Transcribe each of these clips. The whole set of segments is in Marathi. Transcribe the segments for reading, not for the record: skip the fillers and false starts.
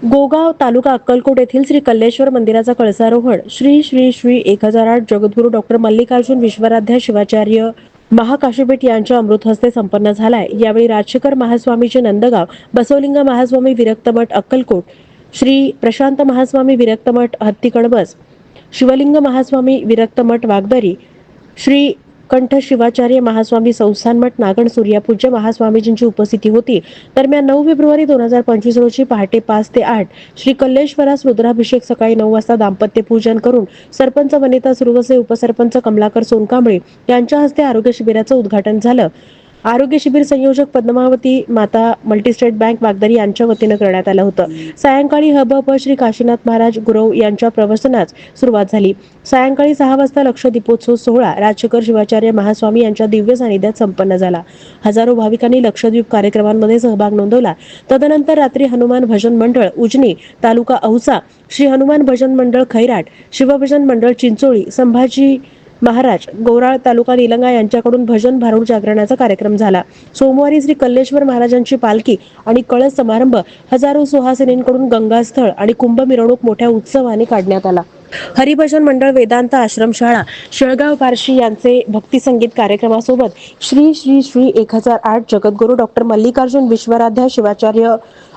गोगाव तालुका अक्कलकोट येथील श्री कल्लेश्वर मंदिराचा कळसारोहण श्री श्री श्री 1008 जगद्गुरू डॉक्टर मल्लिकार्जुन विश्वराध्या शिवाचार्य महाकाशीपीठ यांच्या अमृत हस्ते संपन्न झालाय। यावेळी राजशेखर महास्वामीचे नंदगाव, बसवलिंग महास्वामी विरक्त मठ अक्कलकोट, श्री प्रशांत महास्वामी विरक्त मठ हत्तीकळबस, शिवलिंग महास्वामी विरक्त मठ वागदरी, श्री कंठ शिवाचार्य महास्वामी संस्थान मठ नागण सूर्यापूज्य महास्वामीजींची उपस्थिती होती। दरम्यान 9 फेब्रुवारी 2025 रोजी पहाटे 5 ते 8 श्री कल्लेश्वरास रुद्राभिषेक, सकाळी 9 वाजता दाम्पत्य पूजन करून सरपंच वनिता सुरवसे, उपसरपंच कमलाकर सोनकांबळे यांच्या हस्ते आरोग्य शिबिराचं उद्घाटन झालं। आरोग्य शिबिर संयोजक पद्मावती माता मल्टीस्टेट बँक वागदरी यांच्या वतीनं करण्यात आलं होतं। सायंकाळी हब श्री काशीनाथ महाराज गुरव यांच्या प्रवचनास सुरुवात झाली। सायंकाळी 6 वाजता लक्ष दीपोत्सव सोहळा राजशेखर शिवाचार्य महास्वामी यांच्या दिव्य सानिध्यात संपन्न झाला। हजारो भाविकांनी लक्षद्वीप कार्यक्रमांमध्ये सहभाग नोंदवला। तदनंतर रात्री हनुमान भजन मंडळ उजनी, तालुका औसा, श्री हनुमान भजन मंडळ खैराट, शिवभजन मंडळ चिंचोळी, संभाजी महाराज गोराळ तालुका निलंगा यांच्याकडून भजन भारूड जागरणाचा कार्यक्रम झाला। सोमवारी श्री कल्लेश्वर महाराजांची पालखी आणि कळस समारंभ हजारो सुहासिनींकडून गंगास्थळ आणि कुंभ मिरवणूक मोठ्या उत्सवाने काढण्यात आला। हरिभजन मंडळ वेदांत आश्रमशाळा शेळगाव बार्शी यांचे भक्ती संगीत कार्यक्रमासोबत श्री श्री श्री 1008 जगद्गुरू डॉक्टर मल्लिकार्जुन विश्वराध्या शिवाचार्य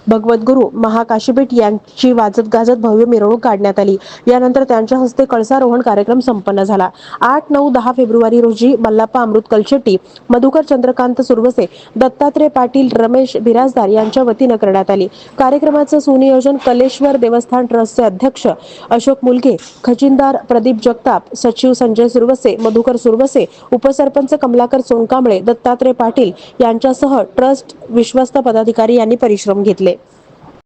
भगवद्गुरू महाकाशीपीठ यांची वाजत गाजत भव्य मिरवणूक काढण्यात आली। यानंतर त्यांच्या हस्ते कळसारोहण कार्यक्रम संपन्न झाला। 8, 9, 10 फेब्रुवारी रोजी मल्लाप्पा अमृत कलशेट्टी, मधुकर चंद्रकांत सुरवसे, दत्तात्रय पाटील, रमेश बिराजदार यांच्या वतीनं करण्यात आली। कार्यक्रमाचं सुनियोजन कलेश्वर देवस्थान ट्रस्टचे अध्यक्ष अशोक मुलगे, खजिनदार प्रदीप जगताप, सचिव संजय सुरवसे, मधुकर सुरवसे, उपसरपंच कमलाकर सोनकांबळे, दत्तात्रय पाटील यांच्यासह ट्रस्ट विश्वस्त पदाधिकारी यांनी परिश्रम घेतले।